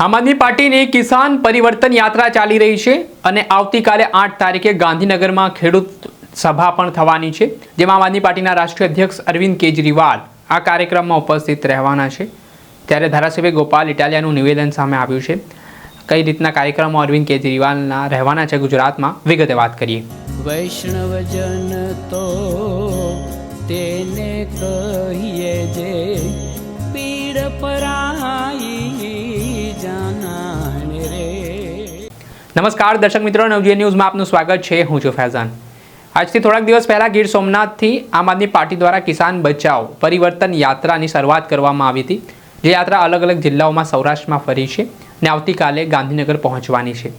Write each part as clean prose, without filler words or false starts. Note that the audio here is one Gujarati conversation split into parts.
આમ આદમી પાર્ટીની કિસાન પરિવર્તન યાત્રા ચાલી રહી છે અને આવતીકાલે 8 તારીખે ગાંધીનગરમાં ખેડૂત સભા પણ થવાની છે, જેમાં આમ આદમી પાર્ટીના રાષ્ટ્રીય અધ્યક્ષ અરવિંદ કેજરીવાલ આ કાર્યક્રમમાં ઉપસ્થિત રહેવાના છે। ત્યારે ધારાસભ્ય ગોપાલ ઇટાલિયાનું નિવેદન સામે આવ્યું છે। કઈ રીતના કાર્યક્રમમાં અરવિંદ કેજરીવાલના રહેવાના છે ગુજરાતમાં, વિગતે વાત કરીએ। વૈષ્ણવજન તો તેને કહીએ જે પીડ પરાઈ જાનાને રે। નમસ્કાર દર્શક મિત્રો, નવજીવન ન્યૂઝમાં આપનું સ્વાગત છે। હું છું ફૈઝાન। આજથી થોડાક દિવસ પહેલા ગીર સોમનાથથી આમ આદમી પાર્ટી દ્વારા કિસાન બચાવ પરિવર્તન યાત્રાની શરૂઆત કરવામાં આવી હતી, જે યાત્રા અલગ અલગ જિલ્લાઓમાં સૌરાષ્ટ્રમાં ફરી છે અને આવતીકાલે ગાંધીનગર પહોંચવાની છે।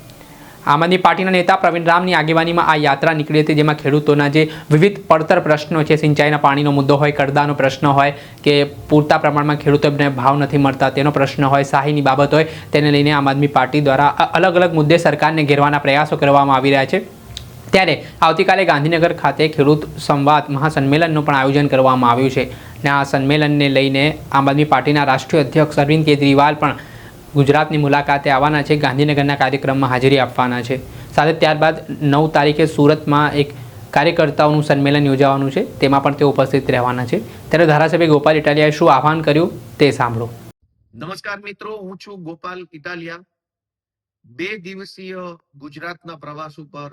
આમ આદમી પાર્ટીના નેતા પ્રવીણ રામની આગેવાનીમાં આ યાત્રા નીકળી હતી, જેમાં ખેડૂતોના જે વિવિધ પડતર પ્રશ્નો છે, સિંચાઈના પાણીનો મુદ્દો હોય, કડદાનો પ્રશ્ન હોય કે પૂરતા પ્રમાણમાં ખેડૂતોને ભાવ નથી મળતા તેનો પ્રશ્ન હોય, શાહીની બાબત હોય, તેને લઈને આમ આદમી પાર્ટી દ્વારા અલગ અલગ મુદ્દે સરકારને ઘેરવાના પ્રયાસો કરવામાં આવી રહ્યા છે। ત્યારે આવતીકાલે ગાંધીનગર ખાતે ખેડૂત સંવાદ મહાસંમેલનનું પણ આયોજન કરવામાં આવ્યું છે અને આ સંમેલનને લઈને આમ આદમી પાર્ટીના રાષ્ટ્રીય અધ્યક્ષ અરવિંદ કેજરીવાલ પણ ગુજરાતની મુલાકાતે આવવાના છે, ગાંધીનગરના કાર્યક્રમમાં હાજરી આપવાના છે। સાથે ત્યારબાદ 9 તારીખે સુરતમાં એક કાર્યકર્તાઓનું સંમેલન યોજાવાનું છે, તેમાં પણ તેઓ ઉપસ્થિત રહેવાના છે। ત્યારે ધારાસભ્ય ગોપાલ ઇટાલિયાએ શું આહવાન કર્યું તે સાંભળો। નમસ્કાર મિત્રો, હું છું ગોપાલ ઇટાલિયા। 2 દિવસીય ગુજરાતના પ્રવાસ ઉપર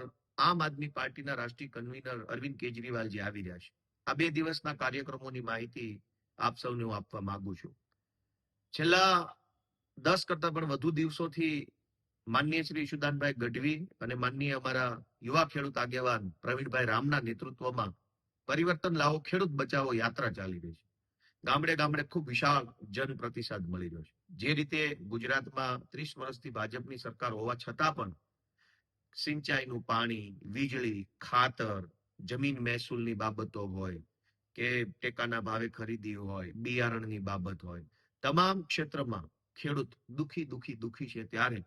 આમ આદમી પાર્ટીના રાષ્ટ્રીય કન્વીનર અરવિંદ કેજરીવાલજી આવી રહ્યા છે। આ 2 દિવસના કાર્યક્રમોની માહિતી આપ સૌને હું આપવા માંગુ છું। છેલ્લા 10 કરતા પણ વધુ દિવસોથી માનનીય શ્રી ઈશુદાનભાઈ ગઢવી અને માનનીય અમારા યુવા ખેડૂત આગેવાન પ્રવીણભાઈ રામના નેતૃત્વમાં પરિવર્તન લાવો ખેડૂત બચાવો યાત્રા ચાલી રહી છે। ગામડે ગામડે ખૂબ વિશાળ જન પ્રતિસાદ મળી રહ્યો છે। જે રીતે ગુજરાતમાં 30 વર્ષથી ભાજપની સરકાર હોવા છતાં પણ સિંચાઈનું પાણી, વીજળી, ખાતર, જમીન મહેસૂલની બાબતો હોય કે ટેકાના ભાવે ખરીદી હોય, બિયારણની બાબત હોય, તમામ ક્ષેત્રમાં ખેડૂત દુખી છે। ત્યારે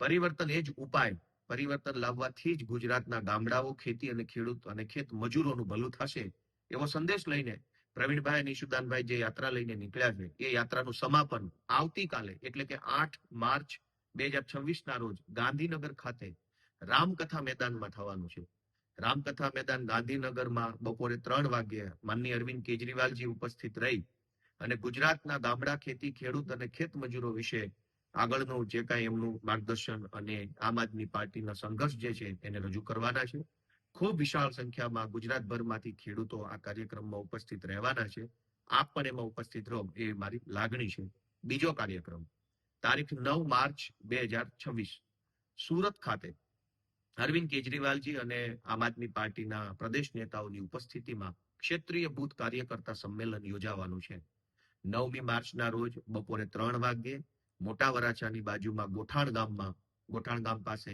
પરિવર્તન એ જ ઉપાય, પરિવર્તન લાવવાથી જ ગુજરાતના ગામડાઓ, ખેતી અને ખેડૂત અને ખેત મજૂરોનું ભલું થશે, એવો સંદેશ લઈને પ્રવીણભાઈ અને ઈશુદાનભાઈ જે યાત્રા લઈને નીકળ્યા છે, એ યાત્રાનું સમાપન આવતીકાલે એટલે કે 8 માર્ચ 2026 ના રોજ ગાંધીનગર ખાતે રામકથા મેદાનમાં થવાનું છે। રામકથા મેદાન ગાંધીનગરમાં બપોરે 3 વાગ્યે માનનીય અરવિંદ કેજરીવાલજી ઉપસ્થિત રહી અને ગુજરાતના ગામડા, ખેતી, ખેડૂત અને ખેત મજૂરો વિશે આગળનું જે કાંઈ એમનું માર્ગદર્શન અને આમ આદમી પાર્ટીના સંઘર્ષ જે છે એને રજૂ કરવાના છે। ખૂબ વિશાળ સંખ્યામાં ગુજરાતભરમાંથી ખેડૂતો આ કાર્યક્રમમાં ઉપસ્થિત રહેવાના છે। આપ પણ એમાં ઉપસ્થિત રહો એ મારી લાગણી છે। બીજો કાર્યક્રમ તારીખ 9 માર્ચ 2026 સુરત ખાતે અરવિંદ કેજરીવાલજી અને આમ આદમી પાર્ટીના પ્રદેશ નેતાઓની ઉપસ્થિતિમાં ક્ષેત્રીય બૂથ કાર્યકર્તા સંમેલન યોજાવાનું છે। 9મી માર્ચના રોજ બપોરે 3 વાગ્યે મોટા વરાછાની બાજુમાં ગોઠાણ ગામ પાસે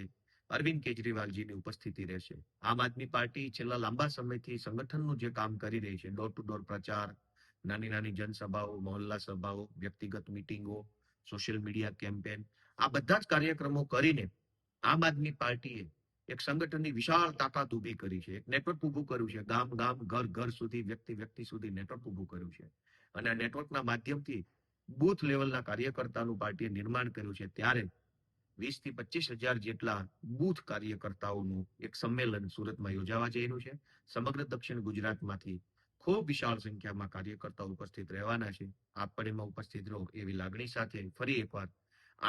અરવિંદ કેજરીવાલજીની ઉપસ્થિતિ રહેશે। આમ આદમી પાર્ટી છેલ્લા લાંબા સમયથી સંગઠનનું જે કામ કરી રહી છે, ડોર ટુ ડોર પ્રચાર, નાની જનસભાઓ, મહોલ્લા સભાઓ, વ્યક્તિગત મિટિંગો, સોશિયલ મીડિયા કેમ્પેન, આ બધા જ કાર્યક્રમો કરીને આમ આદમી પાર્ટીએ એક સંગઠનની વિશાળ તાકાત ઊભી કરી છે, એક નેટવર્ક ઊભું કર્યું છે, ગામ ઘર સુધી, વ્યક્તિ સુધી નેટવર્ક ઊભું કર્યું છે અને આ નેટવર્કના માધ્યમથી બૂથ લેવલના કાર્યકર્તાનું પાર્ટીએ નિર્માણ કર્યું છે। ત્યારે 20 થી 25 હજાર જેટલા બૂથ કાર્યકર્તાઓનું એક સંમેલન સુરતમાં યોજાવા જઈ રહ્યું છે। સમગ્ર દક્ષિણ ગુજરાતમાંથી ખૂબ વિશાળ સંખ્યામાં કાર્યકર્તાઓ ઉપસ્થિત રહેવાના છે। આપ પણ એમાં ઉપસ્થિત રહો એવી લાગણી સાથે ફરી એકવાર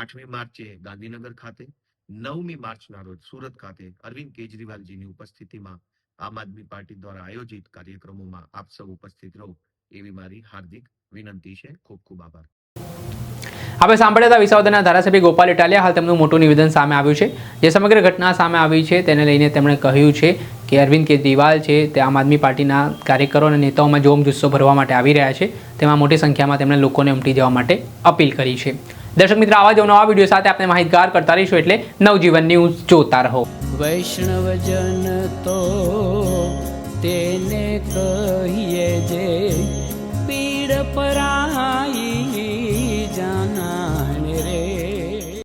8મી માર્ચે ગાંધીનગર ખાતે, 9મી માર્ચના રોજ સુરત ખાતે અરવિંદ કેજરીવાલજીની ઉપસ્થિતિમાં આમ આદમી પાર્ટી દ્વારા આયોજિત કાર્યક્રમોમાં આપ સૌ ઉપસ્થિત રહો એવી મારી હાર્દિક વિનંતી છે। ખૂબ ખૂબ આભાર। હવે સાંભળ્યા હતા વિસાવદરના ધારાસભ્ય ગોપાલ ઇટાલિયા। હાલ તેમનું મોટું નિવેદન સામે આવ્યું છે, જે સમગ્ર ઘટના સામે આવી છે તેને લઈને તેમણે કહ્યું છે કે અરવિંદ કેજરીવાલ છે તે આમ આદમી પાર્ટીના કાર્યકરો અને નેતાઓમાં જોમ જુસ્સો ભરવા માટે આવી રહ્યા છે, તેમાં મોટી સંખ્યામાં તેમણે લોકોને ઉમટી જવા માટે અપીલ કરી છે। દર્શક મિત્રો, આવા જ નવા વિડીયો સાથે આપણે માહિતગાર કરતા રહીશું, એટલે નવજીવન ન્યૂઝ જોતા રહો। વૈષ્ણવજન તો તેને કહીએ જે પીડ પરાઈ